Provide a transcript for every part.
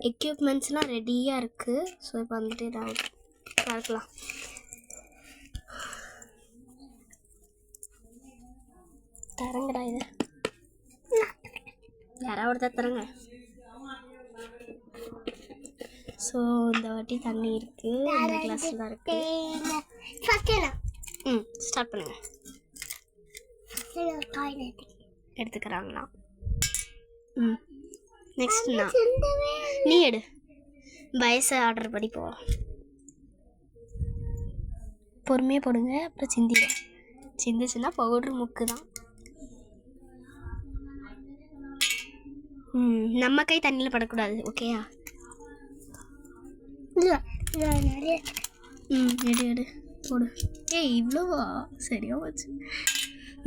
எக்யூப்மெண்ட்ஸ்லாம் ரெடியாக இருக்குது. ஸோ இப்போ வந்துட்டு நான் பார்க்கலாம். தரங்கடா இது, யாராவது ஒருத்தர் தரங்க. ஸோ இந்த வாட்டி தண்ணி இருக்குது, இந்த கிளாஸில் தான் இருக்குது. ஸ்டார்ட் பண்ணுங்க. எடுத்துக்கிறாங்களா? நெக்ஸ்ட் நீ எடு. வயசை ஆர்டர் படி போ. பொறுமையாக போடுங்க, அப்புறம் சிந்திடும். சிந்துச்சுன்னா பவுட்ரு முக்கு தான். நம்ம கை தண்ணியில் படக்கூடாது, ஓகேயா? எடு எடு போடு. ஏய் இவ்வளோவா? சரியா வச்சு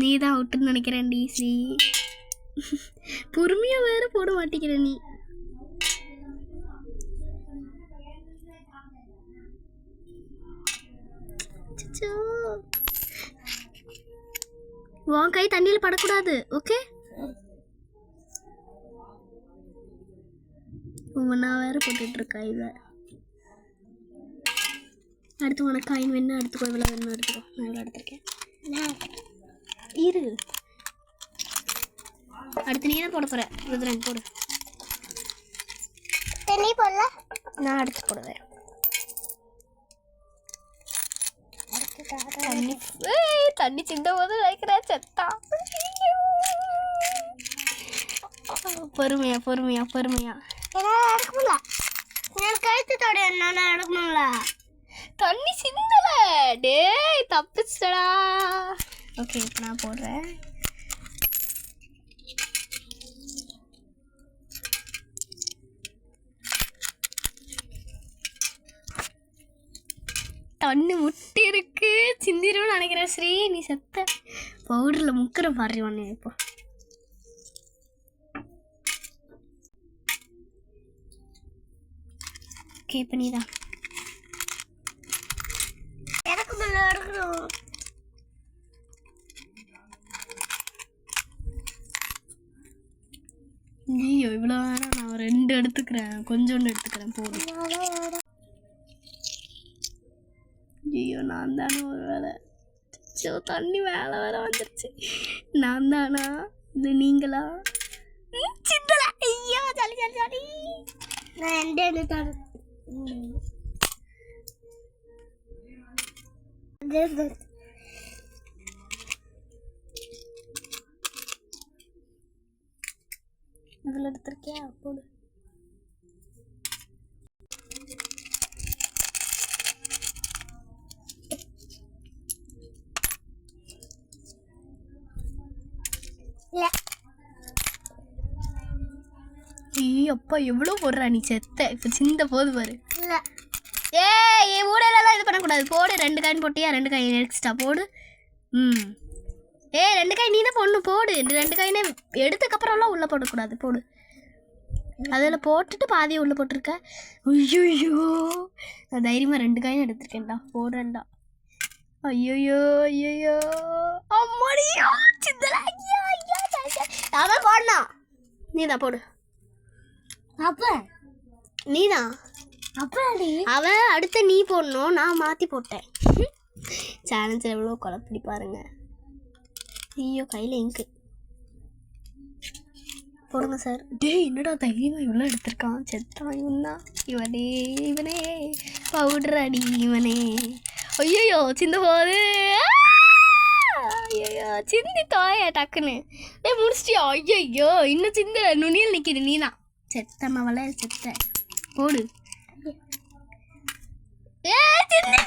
நீ தான் அவுட்டுன்னு நினைக்கிறேன் டிசி. பொறுமையாக வேறு போட மாட்டேங்கிற நீ. உன் கை தண்ணியில் படக்கூடாது, ஓகே? ஒவ்வொன்றா வேறு போட்டுட்ருக்கா இவ. அடுத்து உனக்கு காயின் வேணும், எடுத்துக்கோ. இவ்வளோ வேணும் எடுத்துக்கோ. நான் இவ்வளோ எடுத்துருக்கேன். இரு, அடுத்து நீ தான் போட போகிற. ருத்ரன் போடு. தண்ணி போடல, நான் அடுத்து போடுவேன். தண்ணி தண்ணி சிந்த போது வைக்கிறேன் செத்தா. பொறுமையா பொறுமையா பொறுமையா. எடுக்கல, கழுத்தோட என்னால எடுக்கணும்ல. தண்ணி சிந்தல. டேய் தப்பிச்சடா. ஓகே இப்போ நான் போடுறேன். தண்ணி முட்டி இருக்கு, சிந்திருன்னு நினைக்கிறேன். ஸ்ரீ நீ செத்த. பவுடரில் முக்கிற பாரு ஒன்று. இப்போ ஓகே இப்போ நீ தான். ஐயோ இவ்வளோ வேணாம், நான் 2 எடுத்துக்கிறேன். கொஞ்சோண்டு எடுத்துக்கிறேன் போதும். ஐயோ நான் தானே ஒரு வேலை. சோ தண்ணி வேலை வேற வந்துருச்சு. நான் தானா இது நீங்களா? சிந்தல. ஐயோ ஜாலி ஜாலி ஜாலி. நான் எந்த எடுத்தாலும் இதில் எடுத்திருக்கியா? போடு. அப்பா எவ்வளோ போடுறா நீ செத்த. இப்போ சிந்த போது பாரு. ஏ ஊடலாம் இது பண்ணக்கூடாது. போடு. 2 காயின் போட்டியா? 2 காயின் எக்ஸ்ட்ரா போடு. ஏ 2 காயின் நீ தான் போடணும். போடு. 2 காயினே எடுத்ததுக்கப்புறம்லாம் உள்ளே போடக்கூடாது. போடு. அதில் போட்டுட்டு பாதியை உள்ளே போட்டிருக்க. ஐயோயோ நான் தைரியமாக 2 காயின் எடுத்திருக்கேன்டா. போடுறேன்டா. ஐயோயோ ஐயோயோ அம்மாடியோ சிந்தலா. ஐயா ஐயா அவன் போடணும். நீ தான் போடு. அப்ப நீ தான் அவன் அடுத்த நீ போடணும். நான் மாற்றி போட்டேன். சேலஞ்சில் எவ்வளோ குழப்படி பாருங்க. ஐயோ கையில் இங்கு போடுங்க சார். டே என்னடா தைரியமாக இவ்வளோ எடுத்திருக்கான். செத்தான் இவன் தான். இவனே பவுடர் அடி இவனே. ஐயோ சிந்த போது. ஐயோ சிந்தி தோய டக்குன்னு. முடிச்சிட்டியா? ஐயோ இன்னும் சிந்த நுனியில் நிற்கிது. நீ தான் செத்த மவளை செத்த. போடு. ஏ சிந்த